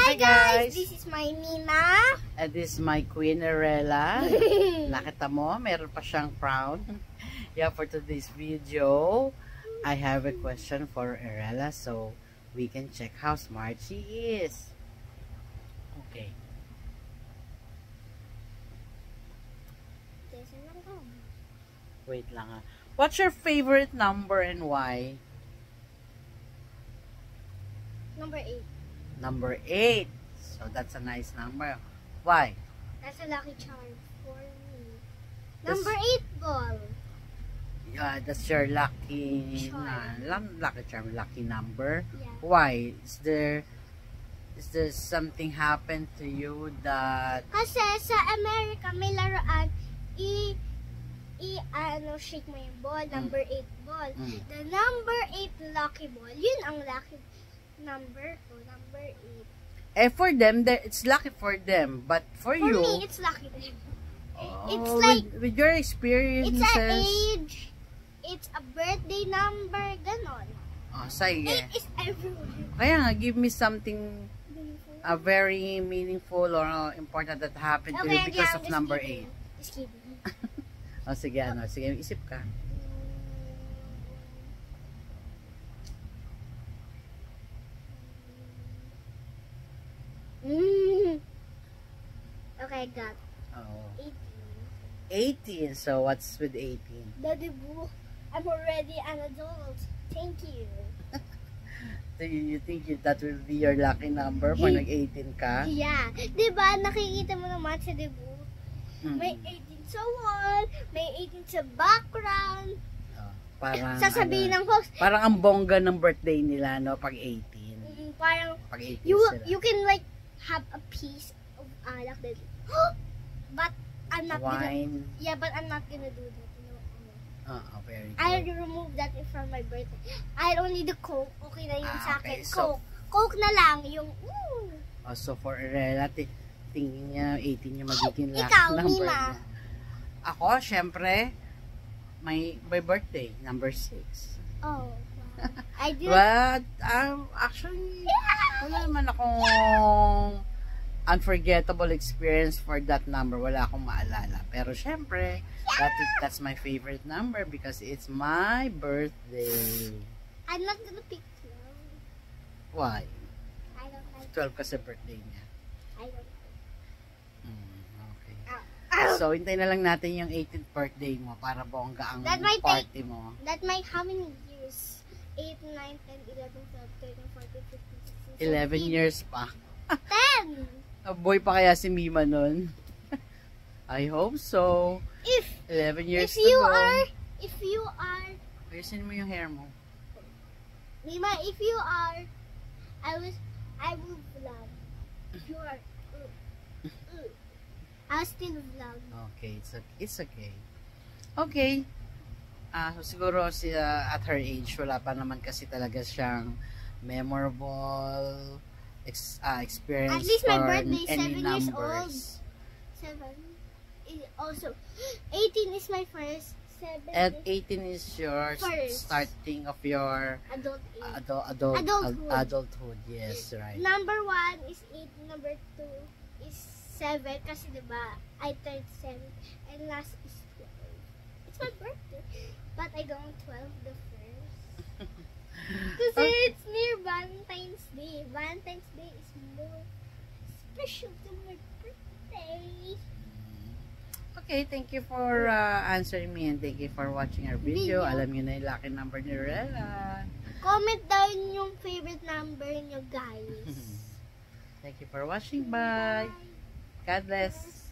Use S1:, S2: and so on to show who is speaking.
S1: Hi guys!
S2: This is my Nina.
S1: And this is my Queen Arella. Nakita mo, meron pa siyang crown. Yeah, for today's video, I have a question for Arella so we can check how smart she is. Okay. Wait lang ah. What's your favorite number and why?
S2: Number 8.
S1: Number 8. So that's a nice number. Why?
S2: That's a lucky charm for me. Number 8 ball.
S1: Yeah, that's your lucky
S2: Charm.
S1: lucky charm, lucky number.
S2: Yeah.
S1: Why? Is there something happened to you that
S2: Kasi sa Amerika may laruan shake mo yung ball, number 8 ball. The number 8 lucky ball, yun ang lucky number ko, number 8.
S1: eh for them it's lucky for them, but for you
S2: me, it's lucky to them. It's
S1: oh,
S2: like
S1: with your experiences,
S2: it's an age, it's a birthday number, ganon.
S1: Oh, sige.
S2: 8 is everywhere.
S1: Kaya nga, give me something very meaningful or important that happened to you because of number 8.
S2: Just kidding.
S1: Oh, sige, sige, isip ka.
S2: Okay, got
S1: Oh.
S2: 18.
S1: 18. So, what's with 18?
S2: Daddy Boo, I'm already an adult. Thank you.
S1: So, you think that will be your lucky number pag nag-18 ka?
S2: Yeah. Diba, nakikita mo naman sa Debu. May 18 sa wall, may 18 sa background.
S1: Oh, parang,
S2: Sasabihin ng host.
S1: Parang ang bongga ng birthday nila, no? Pag 18.
S2: Parang,
S1: Pag 18
S2: you
S1: sila.
S2: can like have a piece of alak that, but I'm not
S1: wine.
S2: gonna, yeah, but I'm not gonna do that.
S1: Very good.
S2: I'll remove that from my birthday. I'll only the Coke. Okay na yun sa akin.
S1: Okay, so,
S2: Coke na lang. Yung,
S1: so for relative, tingin niya, 18 niya magiging lucky
S2: ikaw,
S1: number
S2: Mima.
S1: niya. Ako, syempre, my birthday, number 6.
S2: Oh, wow. I did.
S1: But, actually, wala naman akong unforgettable experience for that number. Wala akong maalala. Pero syempre, that's my favorite number because it's my birthday.
S2: I'm not gonna pick 12.
S1: Why?
S2: I don't like
S1: 12 kasi birthday niya.
S2: I don't like
S1: Okay.
S2: Ow.
S1: So, hintay na lang natin yung 18th birthday mo para bongga ang
S2: That might
S1: party mo.
S2: That might, how many years? 8, 9, 10, 11, 12, 13, 14, 15, 16,
S1: 11
S2: 17.
S1: years pa.
S2: 10!
S1: Boy pa kaya si Mima nun? I hope so.
S2: If
S1: 11 years
S2: if you
S1: to go.
S2: if you are,
S1: Ayusin mo yung hair mo.
S2: Mima, if you are, I will vlog. If you are, I'll still vlog.
S1: Okay, it's okay. Okay. So siguro at her age, wala pa naman kasi talaga siyang memorable experience
S2: At least my
S1: for
S2: birthday,
S1: any
S2: 7 years old.
S1: numbers.
S2: 7 is also 18 is my first. 7
S1: At
S2: is
S1: 18 is your
S2: First.
S1: starting of your
S2: adult age.
S1: adulthood.
S2: Adulthood.
S1: Yes, right.
S2: Number 1 is 8, number 2 is 7 kasi diba I turned 7 and last is 12. It's my birthday, but I don't 12 the first. Kasi it's near Valentine's Day. Valentine's Day is more special to my birthday.
S1: Okay, thank you for answering me and thank you for watching our video. Alam niyo na yung lucky number ni Rella.
S2: Comment down yung favorite number nyo, guys.
S1: Thank you for watching. Bye. God bless.